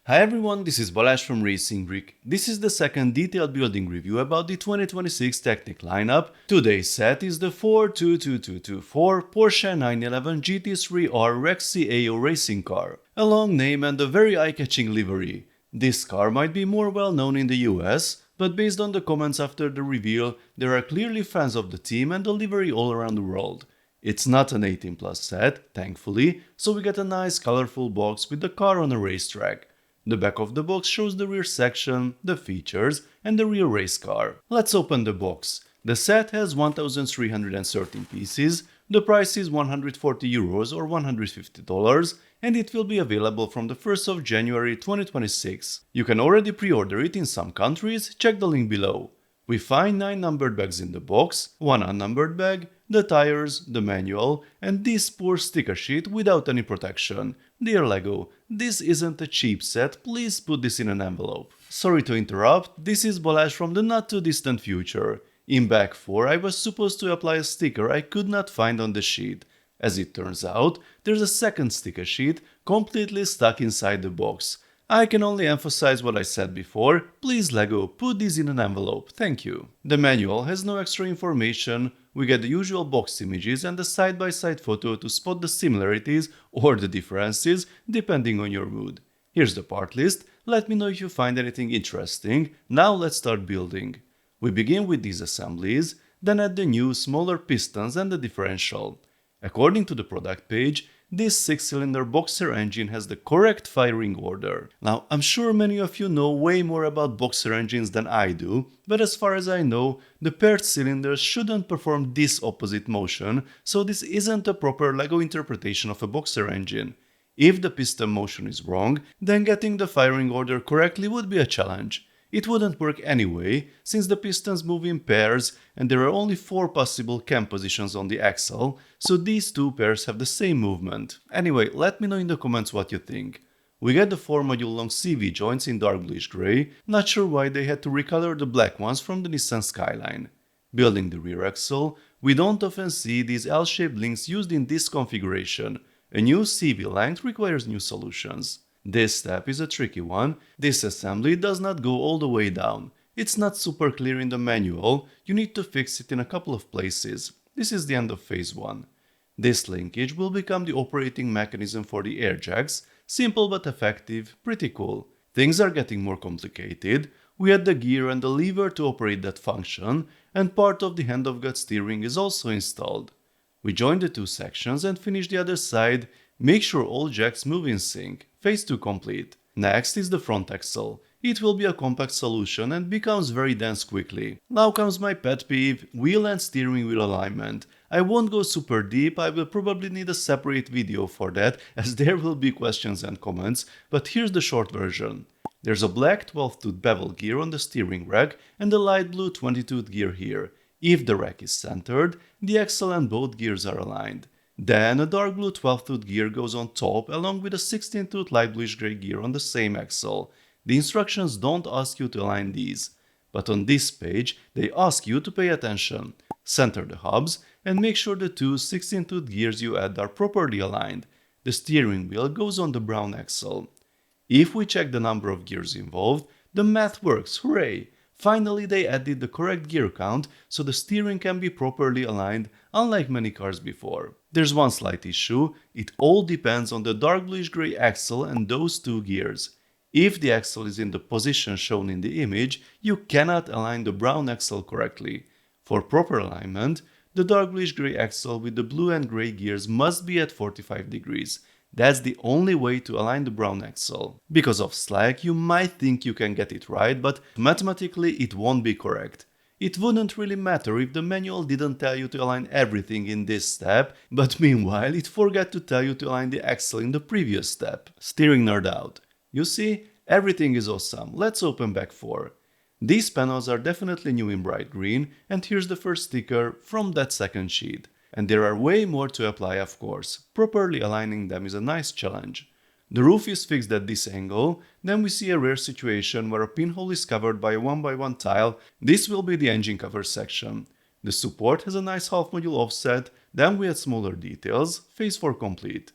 Hi everyone, this is Balázs from RacingBrick. This is the second detailed building review about the 2026 Technic lineup. Today's set is the 42224 Porsche 911 GT3 R Rexy AO racing car. A long name and a very eye-catching livery. This car might be more well known in the US, but based on the comments after the reveal, there are clearly fans of the team and the livery all around the world. It's not an 18 plus set, thankfully, so we get a nice colorful box with the car on a racetrack. The back of the box shows the rear section, the features, and the real race car. Let's open the box. The set has 1313 pieces, the price is €140 or $150, and it will be available from the 1st of January 2026. You can already pre-order it in some countries, check the link below. We find 9 numbered bags in the box, 1 unnumbered bag, the tires, the manual, and this poor sticker sheet without any protection. Dear LEGO, this isn't a cheap set, please put this in an envelope. Sorry to interrupt, this is Balázs from the not too distant future. In bag 4 I was supposed to apply a sticker I could not find on the sheet. As it turns out, there's a second sticker sheet completely stuck inside the box. I can only emphasize what I said before, please LEGO, put this in an envelope, thank you. The manual has no extra information, we get the usual box images and a side-by-side photo to spot the similarities or the differences depending on your mood. Here's the part list, let me know if you find anything interesting, now let's start building. We begin with these assemblies, then add the new smaller pistons and the differential. According to the product page, this 6-cylinder boxer engine has the correct firing order. Now, I'm sure many of you know way more about boxer engines than I do, but as far as I know, the paired cylinders shouldn't perform this opposite motion, so this isn't a proper LEGO interpretation of a boxer engine. If the piston motion is wrong, then getting the firing order correctly would be a challenge. It wouldn't work anyway, since the pistons move in pairs and there are only 4 possible cam positions on the axle, so these 2 pairs have the same movement. Anyway, let me know in the comments what you think. We get the 4 module long CV joints in dark bluish grey, not sure why they had to recolor the black ones from the Nissan Skyline. Building the rear axle, we don't often see these L-shaped links used in this configuration. A new CV length requires new solutions. This step is a tricky one. This assembly does not go all the way down. It's not super clear in the manual, you need to fix it in a couple of places. This is the end of phase 1. This linkage will become the operating mechanism for the air jacks, simple but effective, pretty cool. Things are getting more complicated. We add the gear and the lever to operate that function, and part of the hand-of-God steering is also installed. We join the 2 sections and finish the other side. Make sure all jacks move in sync. Phase 2 complete. Next is the front axle. It will be a compact solution and becomes very dense quickly. Now comes my pet peeve, wheel and steering wheel alignment. I won't go super deep, I will probably need a separate video for that as there will be questions and comments, but here's the short version. There's a black 12-tooth bevel gear on the steering rack and a light blue 20-tooth gear here. If the rack is centered, the axle and both gears are aligned. Then a dark blue 12-tooth gear goes on top along with a 16-tooth light bluish grey gear on the same axle. The instructions don't ask you to align these, but on this page they ask you to pay attention. Center the hubs and make sure the 2 16-tooth gears you add are properly aligned. The steering wheel goes on the brown axle. If we check the number of gears involved, the math works, hooray! Finally they added the correct gear count so the steering can be properly aligned, unlike many cars before. There's one slight issue, it all depends on the dark bluish grey axle and those 2 gears. If the axle is in the position shown in the image, you cannot align the brown axle correctly. For proper alignment, the dark bluish grey axle with the blue and grey gears must be at 45 degrees. That's the only way to align the brown axle. Because of slack, you might think you can get it right, but mathematically it won't be correct. It wouldn't really matter if the manual didn't tell you to align everything in this step, but meanwhile it forgot to tell you to align the axle in the previous step. Steering nerd out. You see, everything is awesome. Let's open bag 4. These panels are definitely new in bright green, and here's the first sticker from that second sheet. And there are way more to apply, of course. Properly aligning them is a nice challenge. The roof is fixed at this angle, then we see a rare situation where a pinhole is covered by a 1x1 tile. This will be the engine cover section. The support has a nice half module offset, then we add smaller details, phase 4 complete.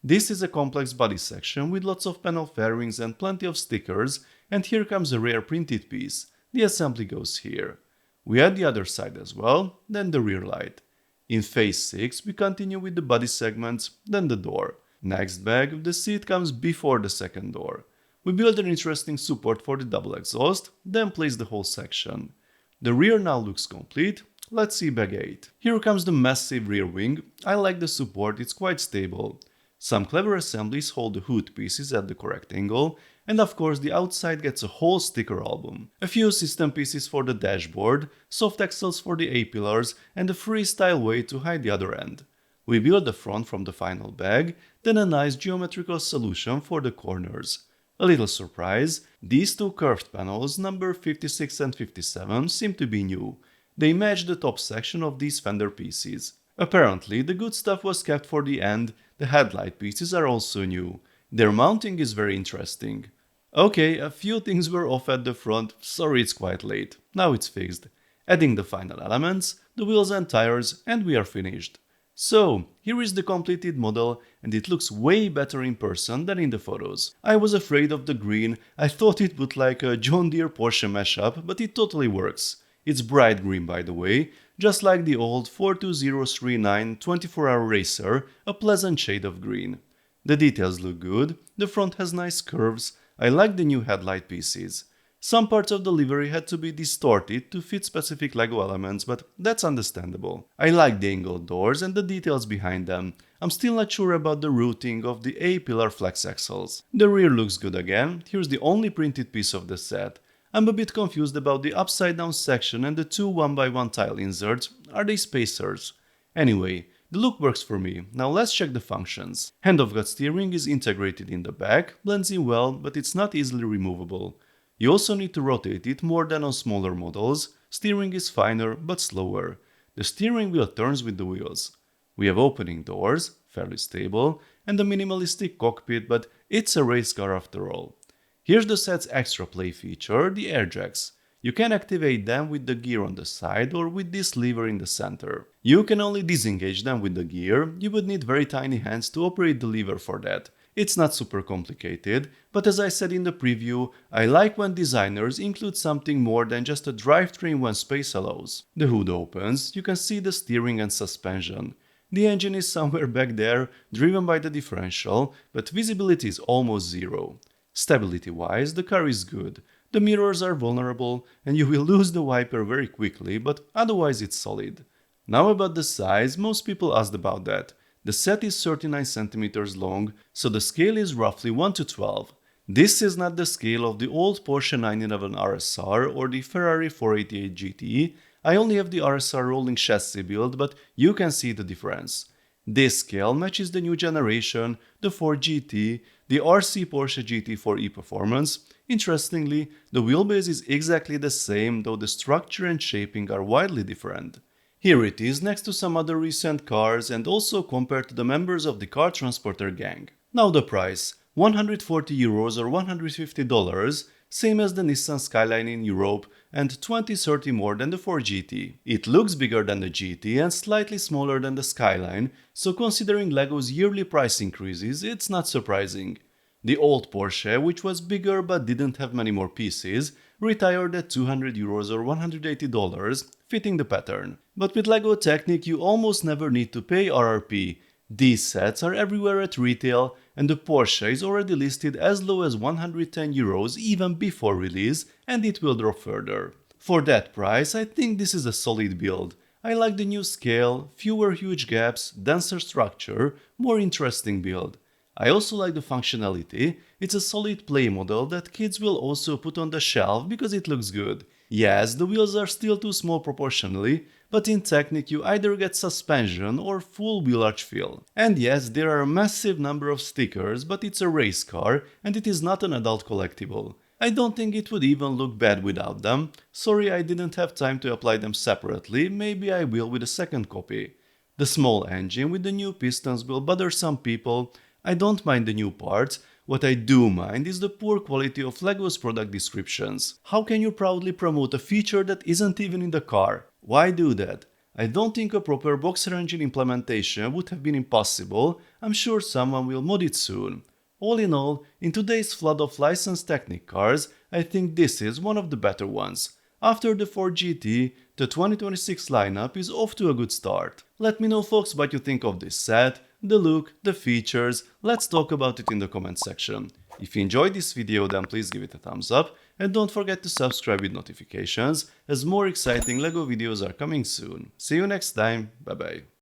This is a complex body section with lots of panel fairings and plenty of stickers, and here comes a rare printed piece. The assembly goes here. We add the other side as well, then the rear light. In phase 6 we continue with the body segments, then the door. Next bag, the seat comes before the second door. We build an interesting support for the double exhaust, then place the whole section. The rear now looks complete. Let's see bag 8. Here comes the massive rear wing. I like the support, it's quite stable. Some clever assemblies hold the hood pieces at the correct angle, and of course the outside gets a whole sticker album. A few system pieces for the dashboard, soft axles for the A-pillars, and a freestyle way to hide the other end. We build the front from the final bag, then a nice geometrical solution for the corners. A little surprise, these two curved panels, number 56 and 57, seem to be new. They match the top section of these fender pieces. Apparently, the good stuff was kept for the end. The headlight pieces are also new. Their mounting is very interesting. Okay, a few things were off at the front, sorry it's quite late. Now it's fixed. Adding the final elements, the wheels and tires, and we are finished. So, here is the completed model, and it looks way better in person than in the photos. I was afraid of the green, I thought it would like a John Deere Porsche mashup, but it totally works. It's bright green by the way, just like the old 42039 24-hour racer, a pleasant shade of green. The details look good, the front has nice curves, I like the new headlight pieces. Some parts of the livery had to be distorted to fit specific LEGO elements, but that's understandable. I like the angled doors and the details behind them. I'm still not sure about the routing of the A-pillar flex axles. The rear looks good again, here's the only printed piece of the set. I'm a bit confused about the upside down section and the two 1x1 tile inserts. Are they spacers? Anyway, the look works for me. Now let's check the functions. Hand-of-God steering is integrated in the back, blends in well, but it's not easily removable. You also need to rotate it more than on smaller models. Steering is finer but slower. The steering wheel turns with the wheels. We have opening doors, fairly stable, and a minimalistic cockpit, but it's a race car after all. Here's the set's extra play feature, the air jacks. You can activate them with the gear on the side or with this lever in the center. You can only disengage them with the gear, you would need very tiny hands to operate the lever for that. It's not super complicated, but as I said in the preview, I like when designers include something more than just a drivetrain when space allows. The hood opens, you can see the steering and suspension. The engine is somewhere back there, driven by the differential, but visibility is almost zero. Stability-wise, the car is good. The mirrors are vulnerable, and you will lose the wiper very quickly, but otherwise it's solid. Now about the size, most people asked about that. The set is 39 cm long, so the scale is roughly 1:12. This is not the scale of the old Porsche 911 RSR or the Ferrari 488 GT. I only have the RSR rolling chassis build, but you can see the difference. This scale matches the new generation, the 4GT, the RC Porsche GT4 e-Performance. Interestingly, the wheelbase is exactly the same, though the structure and shaping are widely different. Here it is next to some other recent cars and also compared to the members of the car transporter gang. Now the price, €140 or $150, same as the Nissan Skyline in Europe and 20-30 more than the 4GT. It looks bigger than the GT and slightly smaller than the Skyline, so considering LEGO's yearly price increases, it's not surprising. The old Porsche, which was bigger but didn't have many more pieces, retired at €200 or $180, fitting the pattern. But with LEGO Technic you almost never need to pay RRP. These sets are everywhere at retail, and the Porsche is already listed as low as €110 even before release, and it will drop further. For that price, I think this is a solid build. I like the new scale, fewer huge gaps, denser structure, more interesting build. I also like the functionality. It's a solid play model that kids will also put on the shelf because it looks good. Yes, the wheels are still too small proportionally, but in Technic you either get suspension or full wheel arch feel. And yes, there are a massive number of stickers, but it's a race car and it is not an adult collectible. I don't think it would even look bad without them. Sorry I didn't have time to apply them separately, maybe I will with a second copy. The small engine with the new pistons will bother some people. I don't mind the new parts. What I do mind is the poor quality of LEGO's product descriptions. How can you proudly promote a feature that isn't even in the car? Why do that? I don't think a proper boxer engine implementation would have been impossible. I'm sure someone will mod it soon. All in all, in today's flood of licensed Technic cars, I think this is one of the better ones. After the Ford GT, the 2026 lineup is off to a good start. Let me know folks what you think of this set, the look, the features, let's talk about it in the comment section. If you enjoyed this video then please give it a thumbs up and don't forget to subscribe with notifications as more exciting LEGO videos are coming soon. See you next time, bye bye.